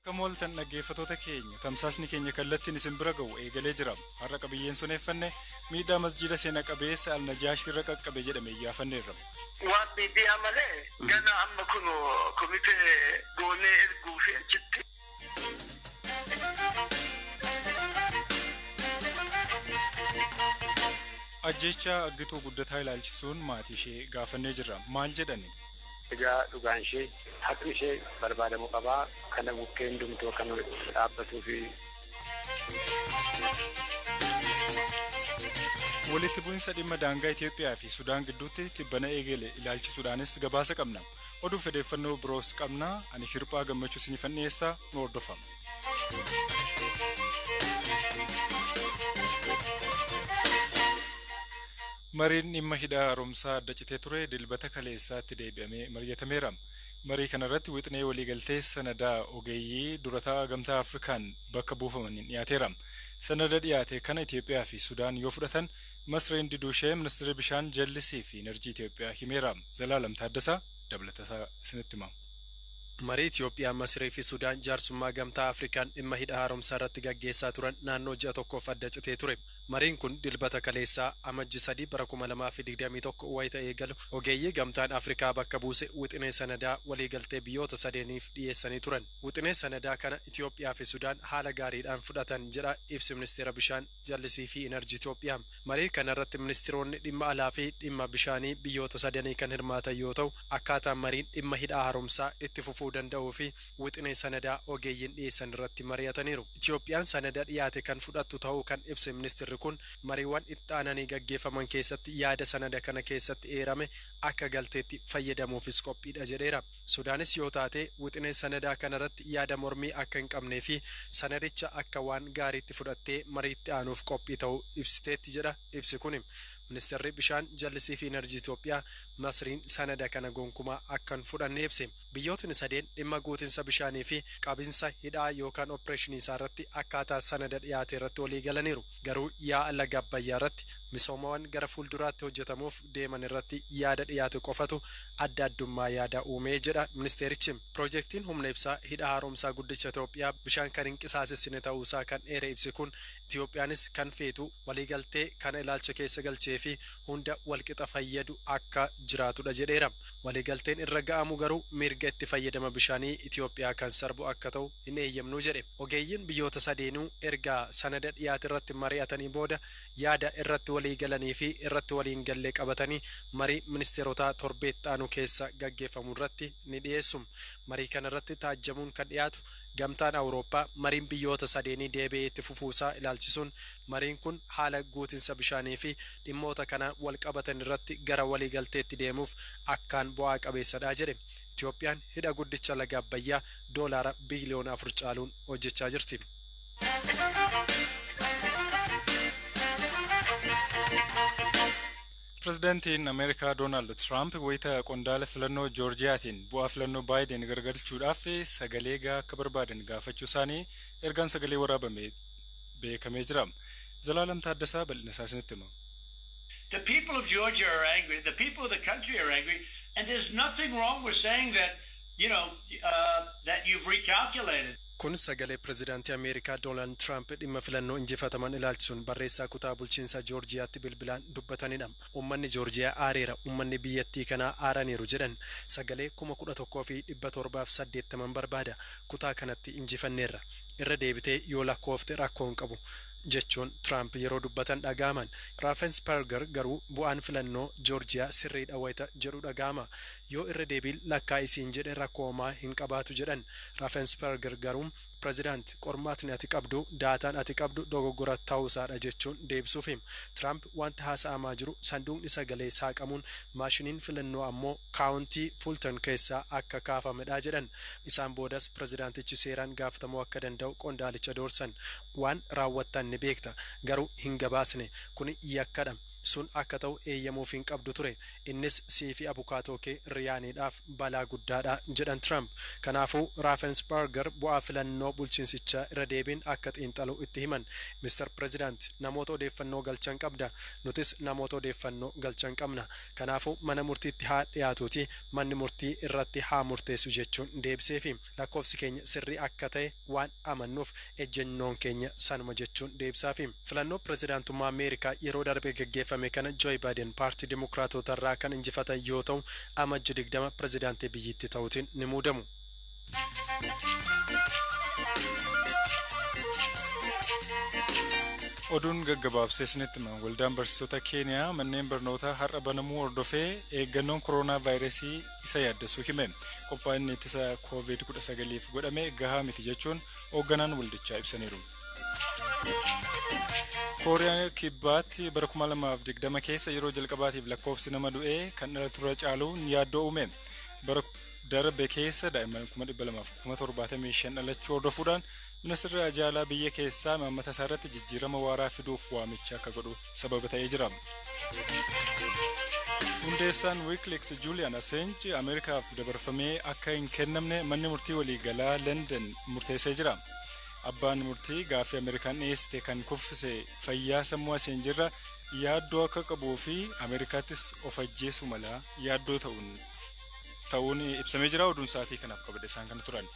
Kamooltan dhaggeeffattoota keenya tamsaasni keenya kallattiin isin bira ga'u eegalee jira. Har'a qabiyyeen suneeffanne miidhaa masjida seena qabeessa Al-Najaash irra qaqqabe jedhame iyyaafanneerra. Waan biyyaa malee gana amma kun komitee goonee erguu fi achitti. Ajjeechaa aggituu guddataa ilaalchisuun maatii ishee gaafannee jirra. Maal jedhani? Egaa dhugaan ishee haqni ishee barbaadamuu qabaa kana bukkeen dumtoo kan dhaabbatuu fi walitti bu'insa dhimma daangaa Itoophiyaa fi Sudaan gidduutti tibbana eegale ilaalchisuudhaanis gabaasa qabna. Oduu fedheeffannoo biroos qabna. Ani Hirphaa Gammachuu isiniifan dhiyeessaa nu hordofaa. Mariin dhimma hidhaa haaromsaa adda citee ture dilbata kaleessaatti deebi'amee mari'atameera. Marii kanarratti wixinee waliigaltee sanadaa ogeeyyii durataa gamtaa Afrikaan bakka buufamaniin dhiyaateera. Sanada dhiyaate kana Itoophiyaa fi Sudaan yoo fudhatan Masreen Diduushee ministeera bishaan jallisii fi enerjii Itoophiyaa himeera. Zalaalam Taaddasaa dabalatasaa isinitti hima. Marii Itoophiyaa Masree fi Sudaan jaarsummaa gamtaa Afrikaan dhimma hidhaa haaromsaa irratti gaggeessaa turan naannoo ji'a tokkoof adda citee ture. Mariin kun dilbata kaleessaa amajji 3 bara 2021 wayita eegalu ogeeyyii gamtaan Afrikaa bakka buuse wixinee sanadaa waliigaltee biyyoota sadeeniif dhiyeessanii turan. Wixinee sanadaa kana Itoophiyaa fi Sudaan haala gaariidhaan fudhatan jedha ibsi ministeera bishaan jallisii fi enerjii Itoophiyaa. Marii kanarratti ministeeronni dhimma alaa fi dhimma bishaanii biyyoota sadeenii kan hirmaatan yoo ta'u akkaataan mariin dhimma hidhaa haaromsaa itti fufuu danda'uu fi wixinee sanadaa ogeeyyiin dhiyeessan irratti mari'ataniiru. Itoophiyaan sanada dhiyaate kan fudhattu ta'uu kan ibse ministeerri kun mariiwwan itti aananii gaggeeffaman keessatti yaada sanada kana keessatti eerame akka galteetti fayyadamuufis qophiidha jedheera. Sudaanis yoo taate wixinee sanadaa kanarratti yaada mormii akka hin qabnee fi sanadicha akka waan gaariitti fudhattee mariitti aanuuf qophii ta'uu ibsiteetti jedha ibsi kun. Ministeerri bishaan jallisii fi enerjii Itoophiyaa Masriin sanada kana gonkumaa akkan fudhanne ibse. Biyyootni sadeen dhimma guutinsa bishaanii fi qabinsa hidhaa yookaan opereeshinii isaa irratti akkaataa sanada dhiyaate irratti walii galaniiru. Garuu yaa laga Abbayyaa irratti misoomawwan gara fuulduraatti hojjetamuuf deeman irratti yaada dhiyaate qofatu adda addummaa yaada uumee jedha ministeerichi. Piroojeektiin humna ibsaa hidha haaromsaa guddicha Itoophiyaa bishaan kan hin qisaasessine ta'uusaa kan eere ibsi kun Itoophiyaanis kan feetu waliigaltee kana ilaalcha keessa galchee fi hunda walqixa fayyadu akka jiraatudha jedheera. Waliigalteen irra ga'amu garuu mirga itti fayyadama bishaanii Itoophiyaa kan sarbu akka ta'u hin eeyyamnu jedhe. Ogeeyyiin biyyoota sadeenuu erga sanada dhiyaate irratti mari'atanii booda yaada irratti walii galanii fi irratti waliin gallee qabatanii marii ministeerotaa torbeetti aanu keessa gaggeeffamu irratti ni dhiyeessu. Marii kanarratti taajjamuun kan dhiyaatu gamtaan Awurooppaa mariin biyyoota sadeenii deebi'ee itti fufuusaa ilaalchisuun mariin kun haala guutinsa bishaanii fi dhimmoota kana wal qabatan irratti gara waliigalteetti deemuuf akkaan bu'aa qabeessadha jedhe. Itoophiyaan hidha guddicha laga Abbayyaa doolaara biliyoona 4 caaluun hojjechaa jirti. Pirezidaantiin Ameerikaa Doonaald Tiraamp wayita qondaala filannoo Joorjiyaatiin bu'aa filannoo Baayiden gargalchuudhaaf sagalee akka barbaadan gaafachuu isaanii ergaan sagalee waraabame beekamee jira. Zalaalam Taaddasaa bal'ina isaa isinitti hima. The people of Georgia are angry. The people of the country are angry. And there's nothing wrong with saying that, that you've recalculated. Kun sagalee pirezidaantii Ameerikaa Doonaald Tiraamp dhimma filannoo injifataman ilaalchisuun barreessaa kutaa bulchiinsa Joorjiyaatti bilbilaan dubbatanidha. Uummanni Joorjiyaa aareera, uummanni biyyattii kanaa aaraniiru jedhan sagalee 11,780 barbaada. Kutaa kanatti injifanneerra. Irra deebitee yoo lakkoofte rakkoo hin qabu jechuun Tiraamp yeroo dubbatan dhagaaman. Raffensperger garuu bu'aan filannoo Joorjiyaa sirriidha wayita jedhu dhagaama. Yoo irra deebiin lakkaa isiin jedhe rakkoomaa hin qabaatu jedhan. Raffensperger garuu pirezidaanti qormaatni ati qabdu daataan ati qabdu dogoggora ta'uusaadha jechuun deebisuuf hima. Tiraamp wanta haasa'amaa jiru sanduuqni sagalee saaqamuun maashiniin filannoo ammoo kaawuntii Fulton keessaa akka kaafamedha jedhan. Isaan boodas pirezidaantichi seeraan gaafatamuu akka danda'u qondaalicha doorsan. Waan raawwattan ni beekta garuu hin gabaasne kun yakkadha. sun akka ta'u eeyyamuuf hin qabdu ture. Innis siifi abukaatoo kee riyaaniidhaaf balaa guddaadha jedhan Trump. Kanaafuu Raffensperger bu'aa filannoo bulchiinsichaa irra deebiin akka xiinxalu itti himan. Mr. President namoota odeeffannoo galchan qabda. Nutis namoota odeeffannoo galchan qabna. Kanaafuu mana murtiitti haa dhiyaatuuti manni murtii irratti haa murteessu jechuun deebiseefi lakkoofsi keenya sirrii akka ta'e waan amannuuf ejjennoon keenya sanuma jechuun deebisaafi. Filannoo pirezidaantummaa Ameerikaa yeroo darbe gaggeeffame kana Joe Biden paartii Dimokiraatotarraa kan injifatan yoo ta'u amajji 20 pirezidaantii biyyittii ta'uutiin ni muudamu. Oduun gaggabaabsee isinitti hima. Waldaan barsiisota Keeniyaa manneen barnootaa har'a banamuu hordofee eeggannoon kooroonaa vaayirasii isa yaaddessuu hime. Qophaa'inni ittisa COVID-19 godhame gahaa miti jechuun hoogganaan waldichaa ibsaniiru. Kooriyaan kibbaatti bara 2020 keessa yeroo jalqabaatiif lakkoofsi nama du'ee kan dhalaturra caaluun yaaddoo uume. Bara darbe keessa daa'imman 275 dhalachuu hordofuudhaan Ministeerri Ajaalaa biyya keessaa maammata isaarratti jijjiirama waaraa fiduuf waamicha akka godhu sababa ta'ee jira. Hundeessaan Wikileaks Julian Assange Ameerikaaf dabarfamee akka hin kennamne manni murtii waliigalaa London murteessee jira. Abbaan murtii gaaffii Ameerikaan dhiyeessite kan kuffise fayyaa sammuu Assange irra yaaddoo akka qabuu fi Ameerikaattis of ajjeesuu mala yaaddoo ta'uun ibsamee jira. Oduun sa'aatii kanaaf qabadhe isaan kana turan.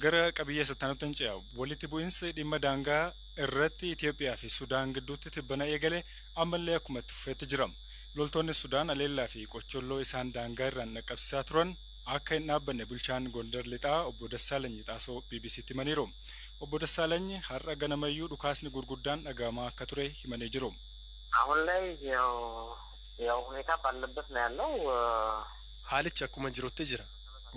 Gara qabiyya sattaanottan ce'a walitti bu'insi dhimma daangaa irratti Itoophiyaa fi Sudaan gidduutti tibbana eegale ammallee akkuma itti fufeetti jira. Loltoonni Sudaan aleellaa fi qocholloo isaan daangaa irraan dhaqqabsiisaa turan akka hin dhaabbanne bulchaan Gondar Lixaa obbo Dassaalany Xaasoo BBC'tti himaniiru. Obbo Dassaalany har'a ganamayyuu dhukaasni gurguddaan dhagahamaa akka ture himanii jiru. አሁን ላይ ያው ሁኔታ ባለበት ነው ያለው haalichi akkuma jirutti jira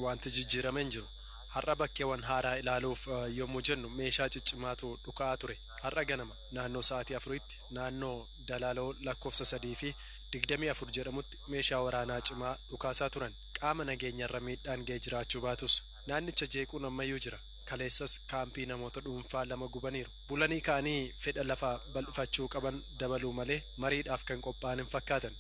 wanti jijjiirameen jiru har'a bakkeewwan haaraa ilaaluuf yommuu jennu meeshaa ciccimaatu dhukaa ture har'a ganama naannoo sa'aatii 4tti naannoo Dalaaloo lakkoofsa 3 fi 24 jedhamutti meeshaa waraanaa cimaa dhukaasaa turan qaama nageenyarra miidhaan ga'ee jiraachuu baatus naannicha jeequun ammayyuu jira kaleessas kaampii namoota dhuunfaa lama gubaniiru bulanii kaanii fedha lafaa bal'ifachuu qaban dabaluu malee mariidhaaf kan qophaa'an hin fakkaatan.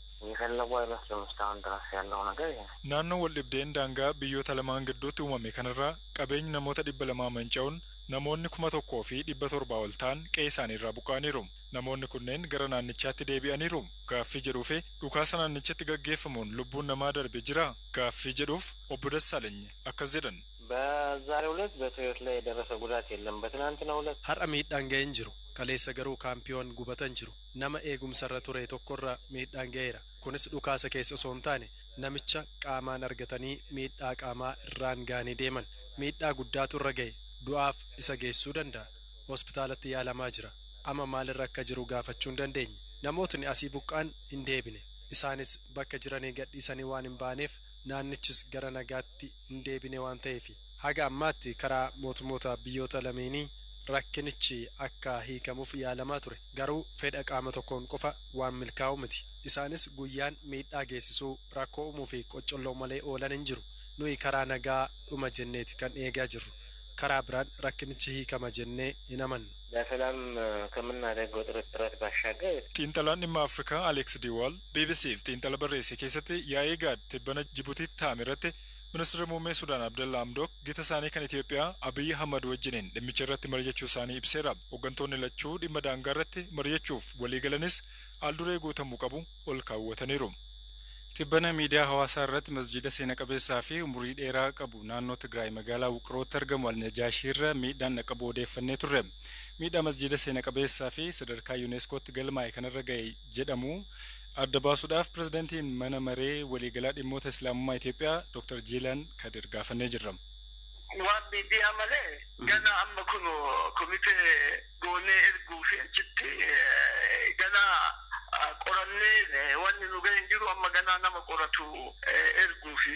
Naannoo waldhibdeen daangaa biyyoota lamaan gidduutti uumame kanarraa qabeenyi namoota 200 manca'uun namoonni 1,000 fi 700 ol ta'an qe'ee isaaniirraa buqqa'aniiru. Namoonni kunneen gara naannichaatti deebi'aniiru. Gaaffii jedhuufi dhukaasa naannichatti gaggeeffamuun lubbuun namaa darbe jira. Gaaffii jedhuuf obbo Dassaalany akkas jedhan. በዛሬው ዕለት በሰዎች ላይ የደረሰ ጉዳት የለም በትናንትናው ዕለት har'a miidhaan ga'een jiru kaleessa garuu kaampiyoon gubatan jiru nama eegumsarra ture tokkorra miidhaan ga'eera kunis dhukaasa keessa osoo hin taane namicha qaamaan argatanii miidhaa qaamaa irraan ga'anii deeman miidhaa guddaatu irra ga'e du'aaf isa geessuu danda'a hospitaalatti yaalamaa jira amma maalirra akka jiru gaafachuu hin dandeenye namootni asii buqqaan hin deebine isaanis bakka jiranii gadhiisanii waan hin baaneef naannichis gara nagaatti hin deebine waan ta'eef haga ammaatti karaa mootummoota biyyoota lameenii rakkinichi akka hiikamuuf yaalamaa ture garuu fedha qaama tokkoon qofa waan milkaa'u miti isaanis guyyaan miidhaa geessisuu rakkoo uumuu fi qocolloo malee oolan hin jiru nuyi karaa nagaa dhuma jenneeti kan eegaa jirru karaa biraan rakkinichi hiikama jennee hin amannu. በሰላም ከምናደርገው ጥረት ባሻገር xiinxalaan dhimma Afrikaa Alex Diwaal BBC'f xiinxala barreesse keessatti yaa'ii gaad tibbana Jibuutiitti taa'ame irratti Ministeerri muummee Sudaan Abdalla Hamdok gita isaanii kan Itoophiyaa Abiy Ahmad wajjiniin dhimmicha irratti mari'achuu isaanii ibseera. Hooggantoonni lachuu dhimma daangaa irratti mari'achuuf waliigalanis alduree guutamuu qabu ol kaawwataniiru. Tibbana miidiyaa hawaasaa irratti masjida seena qabeessaa fi umurii dheeraa qabu naannoo Tigraay magaalaa Wuqirootti argamu Alnajaashiirra miidhaan dhaqqabu odeeffannee turre. Miidhaa masjida seena qabeessaa fi sadarkaa yuuneeskootti galmaa'e kanarra ga'e jedhamu adda baasuudhaaf pirezidaantiin mana maree waliigalaa dhimmoota islaamummaa Itoophiyaa Dr. Jiilaan Kadir gaafannee jirra. waan miidiyaa malee gana amma kun komitee goonee erguu fi achitti gana qorannee wanni nu ga'e jiru amma gana nama qoratu erguu fi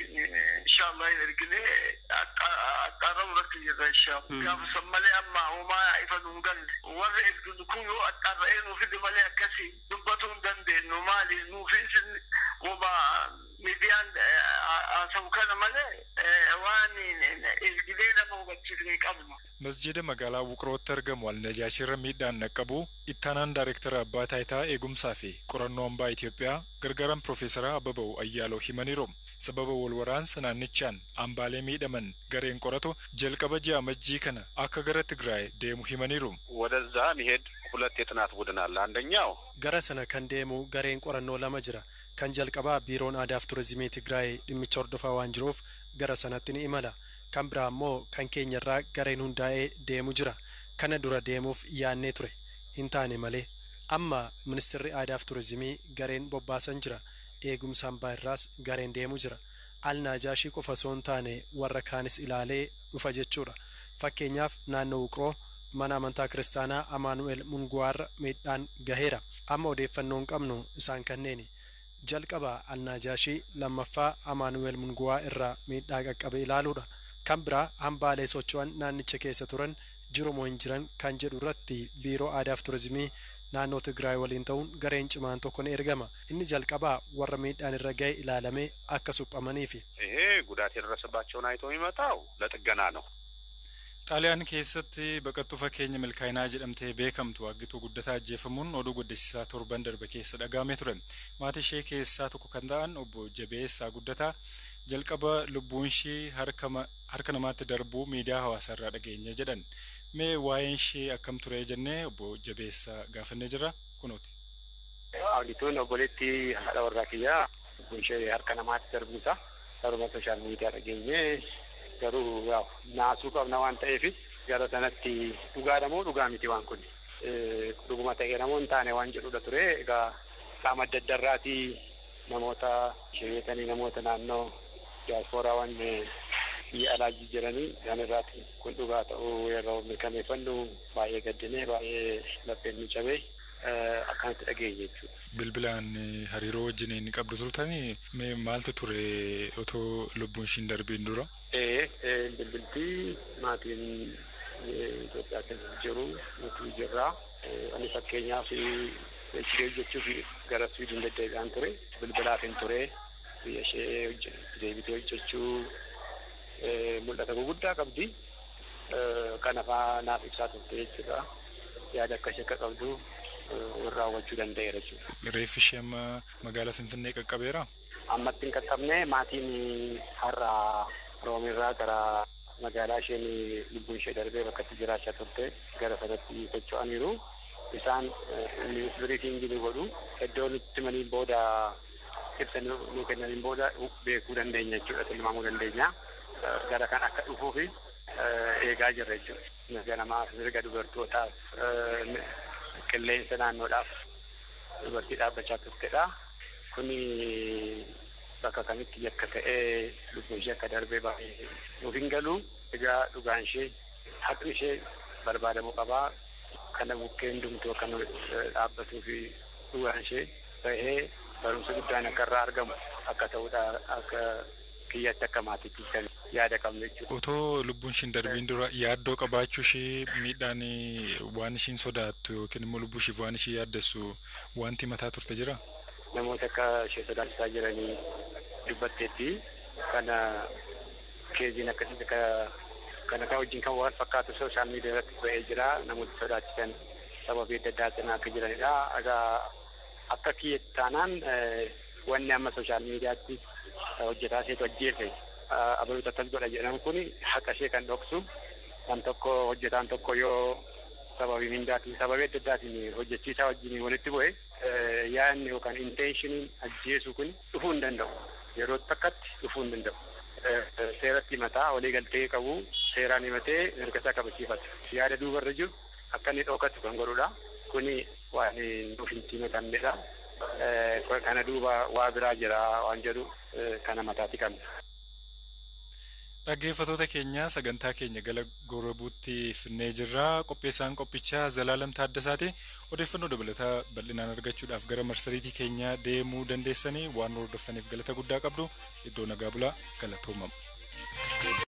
inshallah ergine akkaataa irratti jirra inshallah gaafa san malee amma uumaa ifa nu galle warra erginu kun yoo akkaataa nu fide malee akkasii dubbatuu hin dandeenyu maali nuufi wama miidiyaan haasa'u kana malee waan ilgilee nama hubachiifne qabnu. Masjida magaalaa Wuqrootti argamu Alnajaashirra miidhaan naqqabu ittaanaan daayirektara abbaa taayitaa eegumsaa fi qorannoo hambaa Itoophiyaa gargaaran Piroofeesara Ababaw Ayyaaloo himaniiru. Sababa walwaraansa naannichaan hambaalee miidhaman gareen qoratu jalqaba ji'a Amajjii kana akka gara Tigraay deemu himaniiru. ወደዛ መሄድ ሁለት የጥናት ቡድን አለ። አንደኛው gara sana kan deemu gareen qorannoo lama jira. kan jalqabaa biiroon aadaa fi turizimii Tigraay dhimmicha hordofaa waan jiruuf gara sanatti ni imala. kan biraa immoo kan keenyarraa gareen hundaa'ee deemu jira. kana dura deemuuf yaannee ture hin taane malee amma ministeerri aadaa fi turizimii gareen bobbaasan jira. eegumsa hambaa irraas gareen deemu jira. Alnaajaashii qofa osoo hin taane warra kaanis ilaalee dhufa jechuudha. fakkeenyaaf naannoo Wuqroo mana amantaa kiristaanaa Amaanu'eel Munguwaarra miidhaan gaheera. amma odeeffannoon qabnu isaan kanneeni. jalqaba Alnaajaashii lammaffaa Amaanu'eel Munguwaa irraa miidhaa qaqqabe ilaaluudha. kan biraa hambaalee socho'an naannicha keessa turan jiru moo hin jiran kan jedhu irratti biiroo aadaa fi turizimii naannoo Tigraay waliin ta'uun gareen cimaan tokko ni ergama. inni jalqabaa warra miidhaan irra ga'e ilaalamee akka suphamaniifi. ይሄ ጉዳት የደረሰባቸውን አይቶ የሚመጣው ለጥገና ነው። Xaaliyaan keessatti baqattuu fakkeenya milkaa'inaa jedhamtee beekamtu aggituu guddataa ajjeefamuun oduu guddisiisaa torban darbe keessa dhagahamee ture. Maatii ishee keessaa tokko kan ta'an obbo Jabeessaa Guddataa jalqaba lubbuun ishee harka namaatti darbuu miidiyaa hawaasaarraa dhageenya jedhan. Mee waa'een ishee akkam ture jennee obbo Jabeessaa gaafannee jirra kunuuti. Audituun obboleetti haadha warraa kiyyaa lubbuun ishee harka namaatti darbuusa saruma sooshaal miidiyaa dhageenye. garuu naasuu qabna waan ta'eef gara sanatti dhugaadhamoo dhugaa miti waan kun dhuguma ta'ee namoonni taane waan jedhudha ture. egaa qaama adda addarraatii namoota sheetanii namoota naannoo diyaasporaa waan biyya alaa jiranii kan irraati kun dhugaa ta'uu yeroo mirkaneeffannu baay'ee gaddinee baay'ee lapheen nu cabee akkanatti dhageenye jechuudha. Bilbilaan hariiroo wajjin inni qabdu turtanii maaltu ture otoo lubbuun ishiin darbiin dura? bilbiltii maatiin Itoophiyaa keessa jiru nuti jirraa. ani fakkeenyaaf hojjechuuf gara Swiidin deddeebi'aan ture. bilbilaaf hin ture biyya ishee deebitee hojjechuu mul'ata guguddaa qabdi. kan afaa naaf ibsaa turte jechuudha. yaada akka ishee akka qabdu raawwachuu danda'eera jechuudha. Reeffi ishee amma magaalaa Finfinnee qaqqabeera? Ammatti hin qaqqabne. maatiin har'a Roomirraa gara magaalaa isheen lubbuun ishee darbee bakka itti jiraachaa turte gara sanatti socho'aniiru. isaan biriifiingii godhu iddoo nutti maniin booda ibsa nu kennaniin booda beekuu dandeenya jechuudha. tilmaamuu dandeenya. gara kan akka dhufuufi eegaa jirra jechuudha. mirga namaaf mirga dubartootaaf qilleensa naannoodhaaf dubartii dhaabbachaa turtedha. kuni bakka kamitti yakka ta'ee lubbuun ishee akka darbee baay'ee nuuf hin galu. egaa dhugaan ishee haqni ishee barbaadamuu qabaa. kana bukkee hundumtuu akka dhaabbatuu fi dhugaan ishee bahee barumsa guddaan akka irraa argamu akka ta'uudha akka kiyyatti akka maatiitti kan yaada qabnu jechuudha. Otoo lubbuun ishiin darbiin dura yaaddoo qabaachuu ishee miidhaan waan ishiin sodaattu yookiin immoo lubbuu ishiif waan ishee yaaddessu wanti mataa turte jira? Namoota akka ishee sodaachisaa jiranii dubbatteetti. kana keeziin akkasii kana kan wajjin kan wal fakkaatu sooshaal miidiyaa irratti ba'ee jira. namoota sodaachisan sababii adda addaatiin akka jiranidha. egaa akka kiyyetti taanaan wanni amma sooshaal miidiyaatti hojjetaa isheetu ajjeese abaluuta akkas godha jedhamu kun haqa ishee kan dhoksu. kan tokko hojjetaan tokko yoo sababii mindaatiin sababii adda addaatiin hojjechiisaa wajjin walitti bu'e yaadni yookaan inteeshiniin ajjeesuu kun dhufuu hin danda'u. yeroo takkatti dhufuu hin danda'u. seeratti himataa walii galtee qabu seeraan himatee mirga isaa kabachiifata. yaada duubarra jiru akka inni dhookatu kan godhudha. kuni waan nuuf hin himatamnedha. kana duuba waa biraa jira waan jedhu kana mataatti qabna. Dhaggeeffattoota keenya sagantaa keenya gara gorabuutti finnee jirra. qopheessaan qophichaa Zalaalam Taaddasaati. odeeffannoo dabalataa bal'inaan argachuudhaaf gara marsariitii keenya deemuu dandeessanii waan hordoftaniif galata guddaa qabdu. iddoo nagaa bulaa galatoomama.